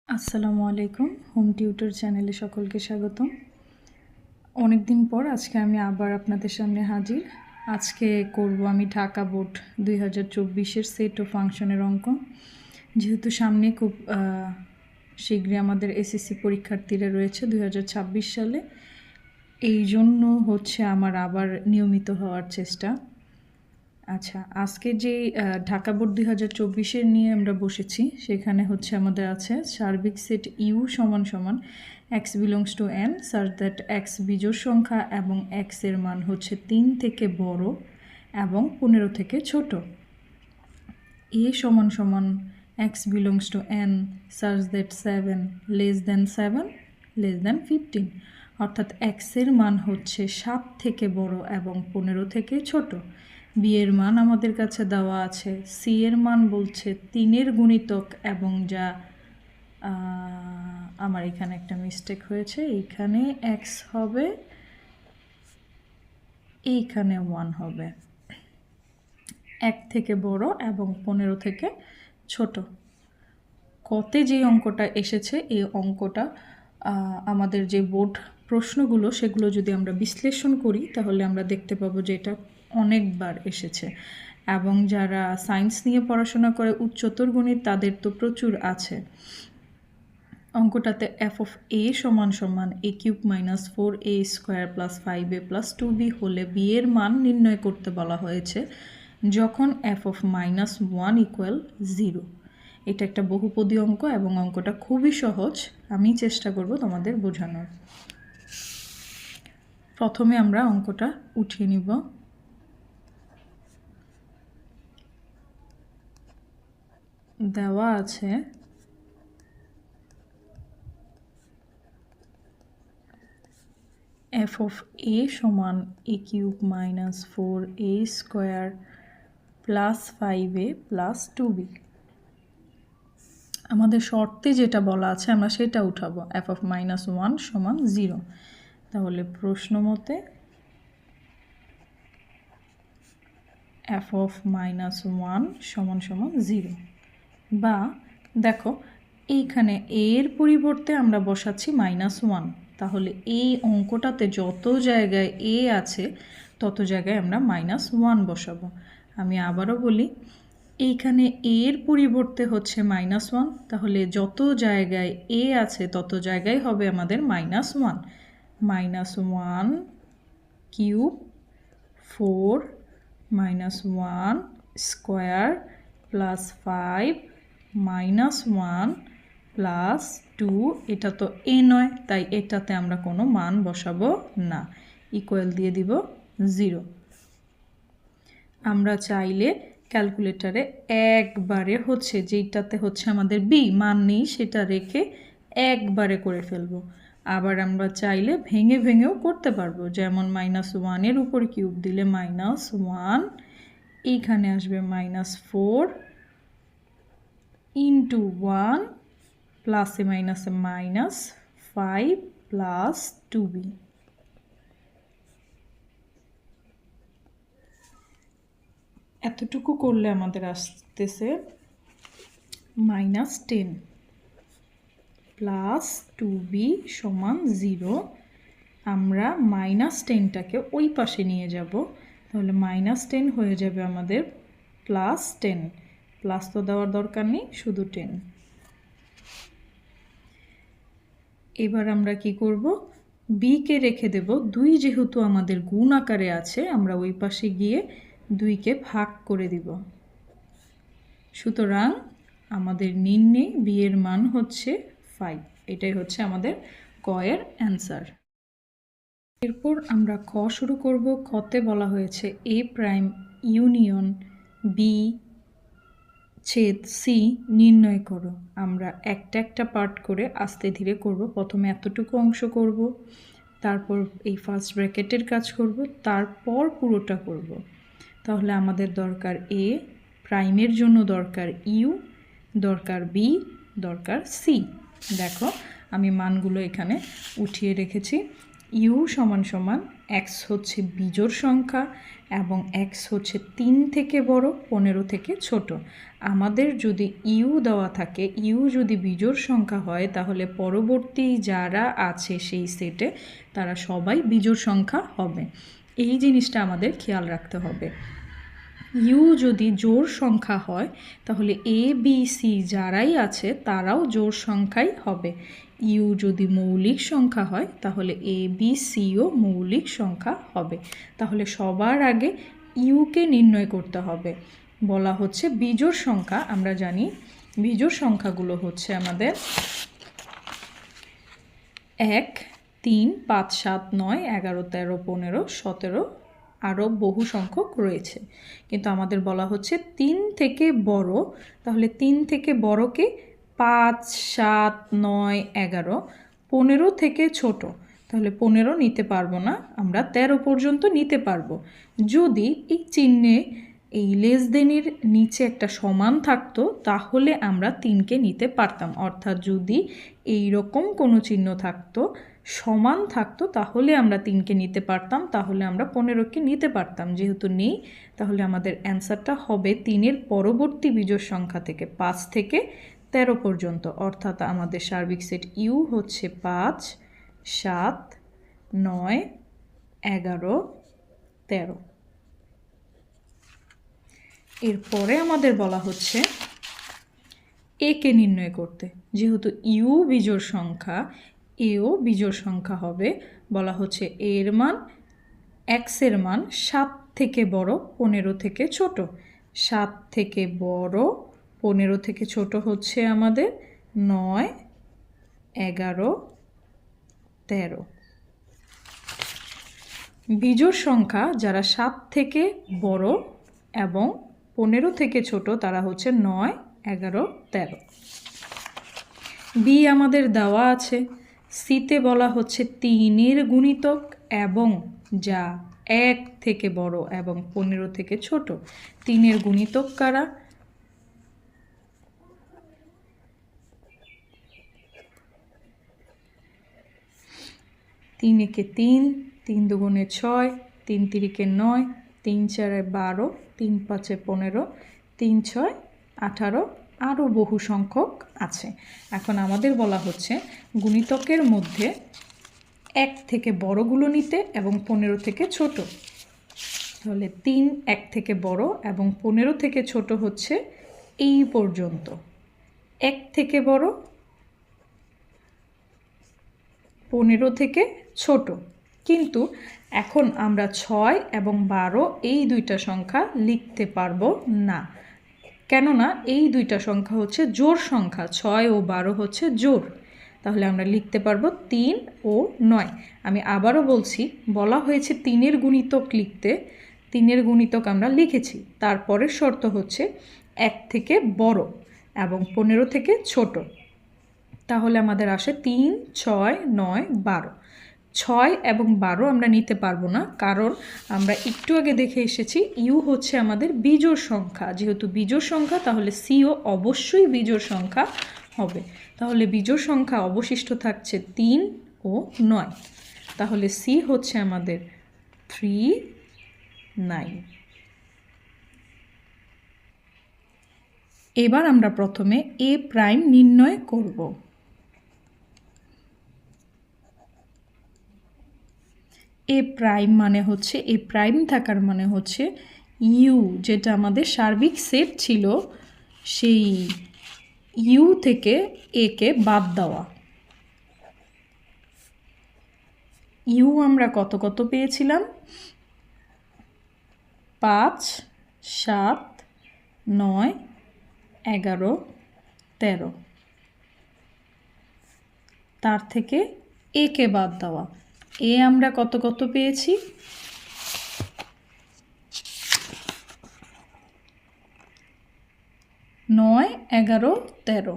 আসসালামু আলাইকুম। Home tutor চ্যানেলে সকলকে স্বাগতম। অনেক দিন পর আজকে আমি আবার আপনাদের সামনে হাজির। আজকে করব আমি ঢাকা বোর্ড 2024-এর সেট ও ফাংশনের অঙ্ক। যেহেতু সামনে খুব শীঘ্রই আমাদের এসএসসি পরীক্ষার্থীরা রয়েছে 2026 সালে, এই জন্য হচ্ছে আমার আবার নিয়মিত হওয়ার চেষ্টা। আচ্ছা, আজকে যে ঢাকা বোর্ড 2024-এর নিয়ে আমরা বসেছি, সেখানে হচ্ছে আমাদের আছে সার্বিক সেট ইউ সমান সমান x belongs to N such that x বিজোড় সংখ্যা এবং এক্স এর মান হচ্ছে 3 থেকে বড় এবং 15 থেকে ছোট। এ সমান সমান x belongs to N such that 7 less than 7 less than 15, অর্থাৎ এক্স এর মান হচ্ছে 7 থেকে বড় এবং 15 থেকে ছোট। বি এর মান আমাদের কাছে দেওয়া আছে, সি এর মান বলছে 3-এর গুণিতক এবং যা আমার এখানে একটা মিস্টেক হয়েছে, এইখানে এক্স হবে, এইখানে 1 হবে। 1 থেকে বড় এবং 15 থেকে ছোট। কতে যে অঙ্কটা এসেছে, এই অঙ্কটা আমাদের যে বোর্ড প্রশ্নগুলো সেগুলো যদি আমরা বিশ্লেষণ করি তাহলে আমরা দেখতে পাবো যে এটা অনেকবার এসেছে। এবং যারা সায়েন্স নিয়ে পড়াশোনা করে উচ্চতর গণিত তাদের তো প্রচুর আছে। অঙ্কটাতে এফ অফ এ সমান সমান A cube minus 4a square plus 5a plus 2b হলে বি এর মান নির্ণয় করতে বলা হয়েছে যখন এফ অফ মাইনাস 1 ইকুয়াল 0। এটা একটা বহুপদী অঙ্ক এবং অঙ্কটা খুবই সহজ। আমি চেষ্টা করব তোমাদের বোঝানোর। প্রথমে আমরা অঙ্কটা উঠিয়ে নিব। দেওয়া আছে এফ অফ এ সমান A cube minus 4a square plus 5a plus 2b। আমাদের শর্তে যেটা বলা আছে আমরা সেটা উঠাবো, এফ অফ মাইনাস 1 সমান 0। তাহলে প্রশ্ন মতে এফ অফ মাইনাস 1 সমান সমান 0, বা দেখো এইখানে এর পরিবর্তে আমরা বসাচ্ছি -1। তাহলে এই অঙ্কটাতে যত জায়গায় এ আছে তত জায়গায় আমরা -1 বসাবো। আমি আবারও বলি, এইখানে এর পরিবর্তে হচ্ছে -1, তাহলে যত জায়গায় এ আছে তত জায়গায় হবে আমাদের -1। -1 কিউব 4 -1 স্কোয়ার প্লাস 5 -1 প্লাস 2, এটা তো এ নয়, তাই এটাতে আমরা কোনো মান বসাবো না, ইকুয়াল দিয়ে দিব 0। আমরা চাইলে ক্যালকুলেটরে একবারে হচ্ছে যেটাতে হচ্ছে আমাদের বি মান নেই সেটা রেখে একবারে করে ফেলবো। আবার আমরা চাইলে ভেঙে ভেঙেও করতে পারবো, যেমন -1-এর উপর কিউব দিলে -1, এইখানে আসবে -4 ইন্টু 1 প্লাসে মাইনাসে -5 প্লাস 2b। এতটুকু করলে আমাদের আসতেছে -10 প্লাস 2b সমান 0। আমরা -10টাকে ওই পাশে নিয়ে যাব, তাহলে -10 হয়ে যাবে আমাদের +10। প্লাস তো দেওয়ার দরকার নেই, শুধু 10। এবার আমরা কি করব, বিকে রেখে দেব। 2 যেহেতু আমাদের গুণ আকারে আছে, আমরা ওই পাশে গিয়ে 2কে ভাগ করে দিব। সুতরাং আমাদের নির্ণয় বি এর মান হচ্ছে 5। এটাই হচ্ছে আমাদের ক এর অ্যান্সার। এরপর আমরা খ শুরু করব। খতে বলা হয়েছে এ প্রাইম ইউনিয়ন বি ছেদ সি নির্ণয় করো। আমরা একটা একটা পার্ট করে আস্তে ধীরে করব। প্রথমে এতটুকু অংশ করব, তারপর এই ফার্স্ট ব্র্যাকেটের কাজ করব, তারপর পুরোটা করব। তাহলে আমাদের দরকার এ, প্রাইমের জন্য দরকার ইউ, দরকার বি, দরকার সি। দেখো আমি মানগুলো এখানে উঠিয়ে রেখেছি। ইউ সমান সমান এক্স হচ্ছে বিজোড় সংখ্যা এবং এক্স হচ্ছে 3 থেকে বড় 15 থেকে ছোট। আমাদের যদি ইউ দেওয়া থাকে, ইউ যদি বিজোড় সংখ্যা হয়, তাহলে পরবর্তী যারা আছে সেই সেটে তারা সবাই বিজোড় সংখ্যা হবে। এই জিনিসটা আমাদের খেয়াল রাখতে হবে। ইউ যদি জোড় সংখ্যা হয়, তাহলে এ বি সি যারাই আছে তারাও জোড় সংখ্যাই হবে। ইউ যদি মৌলিক সংখ্যা হয়, তাহলে এ বি সিও মৌলিক সংখ্যা হবে। তাহলে সবার আগে ইউকে নির্ণয় করতে হবে। বলা হচ্ছে বিজোড় সংখ্যা, আমরা জানি বিজোড় সংখ্যাগুলো হচ্ছে আমাদের 1, 3, 5, 7, 9, 11, 13, 15, 17, আরও বহু সংখ্যক রয়েছে। কিন্তু আমাদের বলা হচ্ছে 3 থেকে বড়, তাহলে 3 থেকে বড়কে 5, 7, 9, 11, 15 থেকে ছোট, তাহলে 15 নিতে পারবো না, আমরা 13 পর্যন্ত নিতে পারবো। যদি এই চিহ্নে এই লেস দেনের নিচে একটা সমান থাকতো, তাহলে আমরা 3কে নিতে পারতাম। অর্থাৎ যদি এই রকম কোনো চিহ্ন থাকতো, সমান থাকতো, তাহলে আমরা 3কে নিতে পারতাম, তাহলে আমরা 15কে নিতে পারতাম। যেহেতু নেই, তাহলে আমাদের অ্যান্সারটা হবে 3-এর পরবর্তী বিজোড় সংখ্যা থেকে 5 থেকে 13 পর্যন্ত। অর্থাৎ আমাদের সার্বিক সেট ইউ হচ্ছে 5, 7, 9, 11, 13। এরপরে আমাদের বলা হচ্ছে একে নির্ণয় করতে। যেহেতু ইউ বিজোড় সংখ্যা, এও বিজোড় সংখ্যা হবে। বলা হচ্ছে এর মান, এক্সের মান 7 থেকে বড় 15 থেকে ছোট। 7 থেকে বড় 15 থেকে ছোট হচ্ছে আমাদের 9, 11, 13। বিজোড় সংখ্যা যারা 7 থেকে বড় এবং 15 থেকে ছোট, তারা হচ্ছে 9, 11, 13। বি আমাদের দেওয়া আছে। সিতে বলা হচ্ছে 3-এর গুণিতক এবং যা 1 থেকে বড় এবং 15 থেকে ছোট। 3-এর গুণিতক কারা? 3 একে 3, 3 দুগুণে 6, 3 তিরিকে 9, 3 চারে 12, 3 পাঁচে 15, 3 6, 18, আরও বহু সংখ্যক আছে। এখন আমাদের বলা হচ্ছে গুণিতকের মধ্যে 1 থেকে বড়গুলো নিতে এবং 15 থেকে ছোট। তাহলে 3 1 থেকে বড় এবং 15 থেকে ছোট হচ্ছে এই পর্যন্ত। 1 থেকে বড়, 15 থেকে ছোট। কিন্তু এখন আমরা 6 এবং 12 এই দুইটা সংখ্যা লিখতে পারবো না, কেননা এই দুইটা সংখ্যা হচ্ছে জোড় সংখ্যা। 6 ও 12 হচ্ছে জোড়। তাহলে আমরা লিখতে পারবো 3 ও 9। আমি আবারও বলছি, বলা হয়েছে 3-এর গুণিতক লিখতে, 3-এর গুণিতক আমরা লিখেছি। তারপরের শর্ত হচ্ছে 1 থেকে বড় এবং 15 থেকে ছোট। তাহলে আমাদের আসে 3, 6, 9, 12। 6 এবং 12 আমরা নিতে পারবো না, কারণ আমরা একটু আগে দেখে এসেছি ইউ হচ্ছে আমাদের বিজোড় সংখ্যা। যেহেতু বিজোড় সংখ্যা, তাহলে সিও অবশ্যই বিজোড় সংখ্যা হবে। তাহলে বিজোড় সংখ্যা অবশিষ্ট থাকছে 3 ও 9। তাহলে সি হচ্ছে আমাদের 3, 9। এবার আমরা প্রথমে এ প্রাইম নির্ণয় করব। এ প্রাইম মানে হচ্ছে, এ প্রাইম থাকার মানে হচ্ছে ইউ যেটা আমাদের সার্বিক সেট ছিল, সেই ইউ থেকে একে বাদ দেওয়া। ইউ আমরা কত কত পেয়েছিলাম? 5, 7, 9, 11, 13। তার থেকে একে বাদ দেওয়া। এ আমরা কত কত পেয়েছি? 9, 11, 13।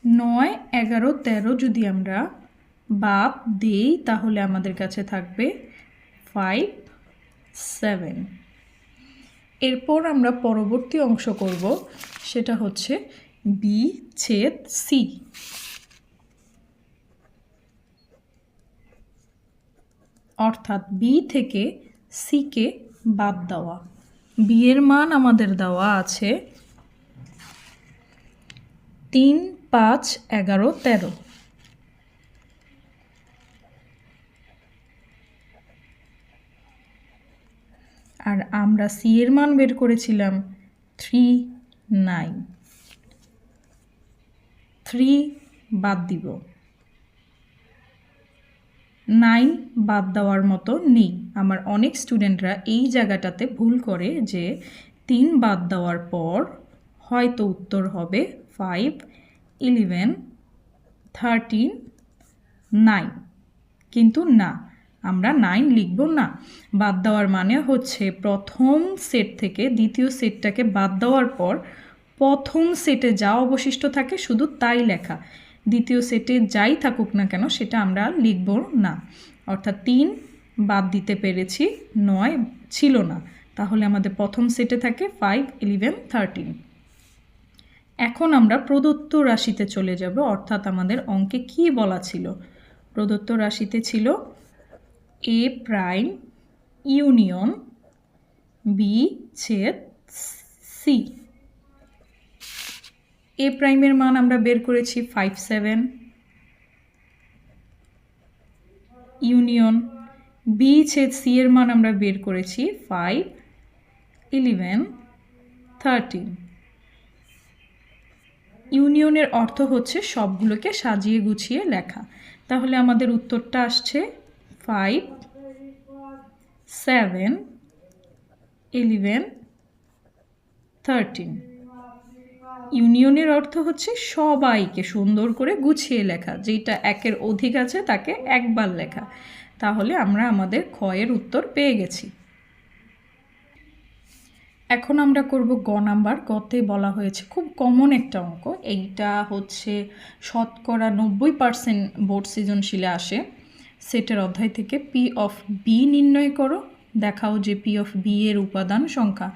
নয়, 11, 13 যদি আমরা বাদ দেই তাহলে আমাদের কাছে থাকবে 5, 7। এরপর আমরা পরবর্তী অংশ করব, সেটা হচ্ছে বি ছেদ সি। অর্থাৎ বি থেকে সিকে বাদ দেওয়া। বি এর মান আমাদের দেওয়া আছে 3, 5, 11, 13। আর আমরা সি এর মান বের করেছিলাম 3, 9। 3 বাদ দিব, 9 বাদ দেওয়ার মতো নেই। আমার অনেক স্টুডেন্টরা এই জায়গাটাতে ভুল করে যে 3 বাদ দেওয়ার পর হয়তো উত্তর হবে 5, 11, 13, 9, কিন্তু না, আমরা 9 লিখব না। বাদ দেওয়ার মানে হচ্ছে প্রথম সেট থেকে দ্বিতীয় সেটটাকে বাদ দেওয়ার পর প্রথম সেটে যা অবশিষ্ট থাকে শুধু তাই লেখা। দ্বিতীয় সেটে যাই থাকুক না কেন সেটা আমরা লিখব না। অর্থাৎ 3 বাদ দিতে পেরেছি, 9 ছিল না, তাহলে আমাদের প্রথম সেটে থাকে 5, 11, 13। এখন আমরা প্রদত্ত রাশিতে চলে যাব। অর্থাৎ আমাদের অঙ্কে কি বলা ছিল? প্রদত্ত রাশিতে ছিল এ প্রাইম ইউনিয়ন বি ছেদ সি। এ প্রাইমের মান আমরা বের করেছি 5, 7, ইউনিয়ন বি ছেদ সি এর মান আমরা বের করেছি 5, 11, 13। ইউনিয়নের অর্থ হচ্ছে সবগুলোকে সাজিয়ে গুছিয়ে লেখা। তাহলে আমাদের উত্তরটা আসছে 5, 7, 11, 13। ইউনিয়নের অর্থ হচ্ছে সবাইকে সুন্দর করে গুছিয়ে লেখা, যেটা একের অধিক আছে তাকে একবার লেখা। তাহলে আমরা আমাদের ক্ষয়ের উত্তর পেয়ে গেছি। এখন আমরা করব গ নাম্বার। গতে বলা হয়েছে খুব কমন একটা অঙ্ক, এইটা হচ্ছে শতকরা 90% বোর্ড সৃজনশীলে আসে। সেটের অধ্যায় থেকে পি অফ বি নির্ণয় করো, দেখাও যে পি অফ বি এর উপাদান সংখ্যা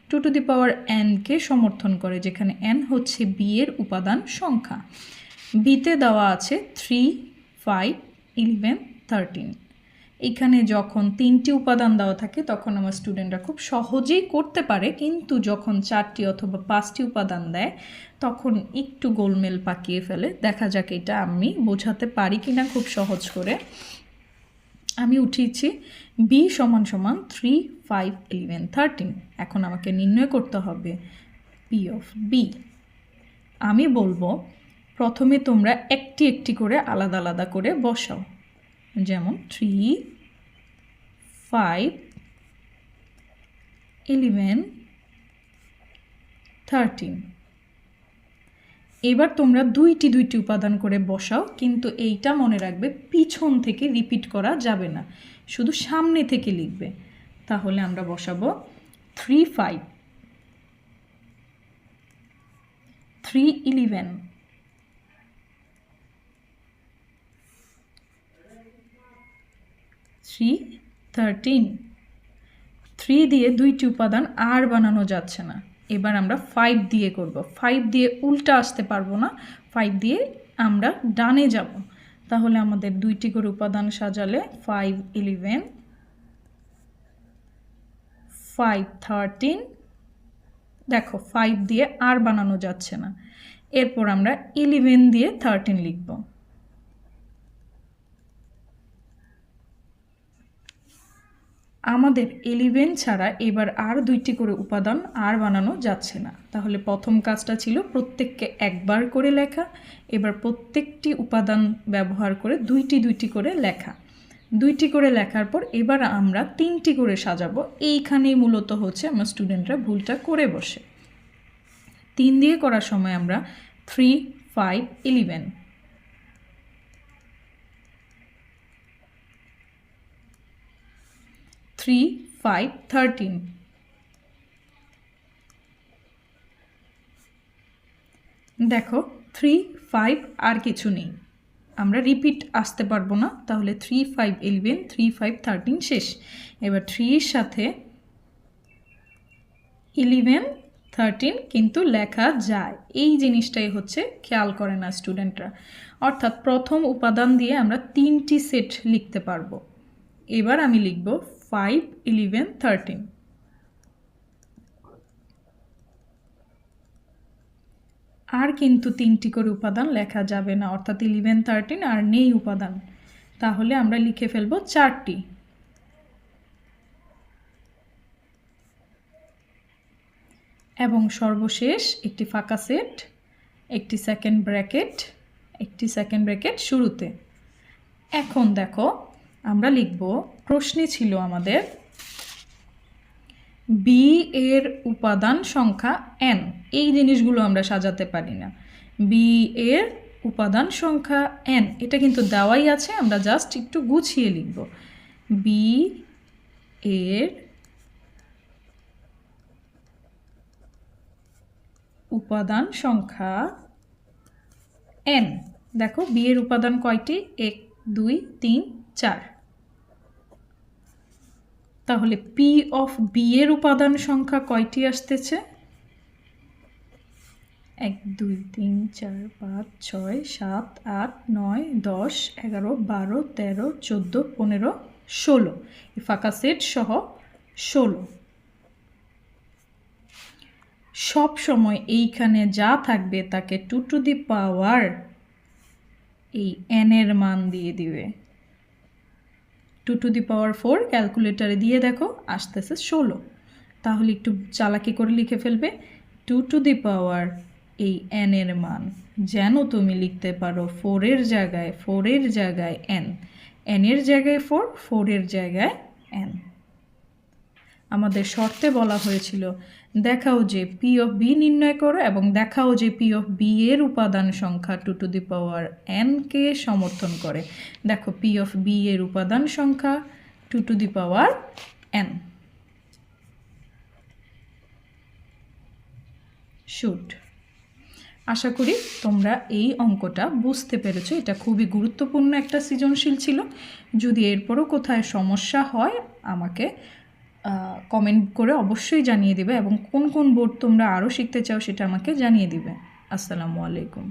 2 টু দি পাওয়ার n কে সমর্থন করে, যেখানে n হচ্ছে বি এর উপাদান সংখ্যা। বিতে দেওয়া আছে 3, 5, 11, 13। এখানে যখন 3টি উপাদান দেওয়া থাকে তখন আমার স্টুডেন্টরা খুব সহজেই করতে পারে, কিন্তু যখন 4টি অথবা 5টি উপাদান দেয় তখন একটু গোলমেল পাকিয়ে ফেলে। দেখা যাক এটা আমি বোঝাতে পারি কিনা খুব সহজ করে। আমি উঠিয়েছি বি সমান সমান 3, 5, 11, 13। এখন আমাকে নির্ণয় করতে হবে পি অফ বি। আমি বলবো প্রথমে তোমরা একটি একটি করে আলাদা আলাদা করে বসাও, যেমন 3, 5, 11, 13। এবার তোমরা দুইটি উপাদান করে বসাও, কিন্তু এইটা মনে রাখবে পিছন থেকে রিপিট করা যাবে না, শুধু সামনে থেকে লিখবে। তাহলে আমরা বসাবো 3, 5, 3, 11, 3, 13। 3 দিয়ে দুইটি উপাদান আর বানানো যাচ্ছে না, এবার আমরা 5 দিয়ে করব। 5 দিয়ে উল্টা আসতে পারবো না, 5 দিয়ে আমরা ডানে যাব। তাহলে আমাদের দুইটি করে উপাদান সাজালে 5, 11, 5, 13। দেখো 5 দিয়ে আর বানানো যাচ্ছে না, এরপর আমরা 11 দিয়ে 13 লিখব। আমাদের 11 ছাড়া এবার আর দুইটি করে উপাদান আর বানানো যাচ্ছে না। তাহলে প্রথম কাজটা ছিল প্রত্যেককে একবার করে লেখা, এবার প্রত্যেকটি উপাদান ব্যবহার করে দুইটি করে লেখা। দুইটি করে লেখার পর এবার আমরা 3টি করে সাজাবো। এইখানেই মূলত হচ্ছে আমার স্টুডেন্টরা ভুলটা করে বসে। 3 দিয়ে করার সময় আমরা 3, 5, 11, 3, 5, 13। দেখো 3, 5 আর কিছু নেই, আমরা রিপিট আসতে পারবো না, তাহলে 3 5 11 3 5 13 শেষ। এবার 3 এর সাথে 11 13 কিন্তু লেখা যায়, এই জিনিসটাই হচ্ছে খেয়াল করে না স্টুডেন্টরা। অর্থাৎ প্রথম উপাদান দিয়ে আমরা 3টি সেট লিখতে পারবো। এবার আমি লিখব 5 11 13। আর কিন্তু 3টি করে উপাদান লেখা যাবে না, অর্থাৎ 11 13 আর নেই উপাদান, তাহলে আমরা লিখে ফেলবো 4টি। এবং সর্বশেষ একটি ফাঁকা সেট, একটি সেকেন্ড ব্র্যাকেট শুরুতে। এখন দেখো আমরা লিখব, প্রশ্নে ছিল আমাদের বি এর উপাদান সংখ্যা n, এই জিনিসগুলো আমরা সাজাতে পারি না। বি এর উপাদান সংখ্যা n, এটা কিন্তু দেওয়াই আছে, আমরা জাস্ট একটু গুছিয়ে লিখব। বি এর উপাদান সংখ্যা n। দেখো বি এর উপাদান কয়টি? 1 2 3 4। তাহলে পি অফ বি এর উপাদান সংখ্যা কয়টি আসতেছে? 1 2 3 4 5 6 7 8 9 10 11 12 13 14 15 16, এই ফাঁকা সেট সহ 16। সব সময় এইখানে যা থাকবে তাকে 2 টু দি পাওয়ার এই n এর মান দিয়ে দিবে। 2 টু দি পাওয়ার 4 ক্যালকুলেটরে দিয়ে দেখো আসতেছে 16। তাহলে একটু চালাকি করে লিখে ফেলবে 2 টু দি পাওয়ার এই n এর মান, যেন তুমি লিখতে পারো 4 এর জায়গায় n, n এর জায়গায় 4, 4 এর জায়গায় n। আমাদের শর্তে বলা হয়েছিল দেখাও যে পি অফ বি নির্ণয় করো এবং দেখাও যে পি অফ বি এর উপাদান সংখ্যা 2 টু দি পাওয়ার n কে সমর্থন করে। দেখো পি অফ বি এর উপাদান সংখ্যা 2 টু দি পাওয়ার n। শুট। আশা করি তোমরা এই অঙ্কটা বুঝতে পেরেছো, এটা খুবই গুরুত্বপূর্ণ একটা সৃজনশীল ছিল। যদি এরপরও কোথায় সমস্যা হয় আমাকে কমেন্ট করে অবশ্যই জানিয়ে দিবে, এবং কোন কোন বোর্ড তোমরা আরও শিখতে চাও সেটা আমাকে জানিয়ে দিবে। আসসালামু আলাইকুম।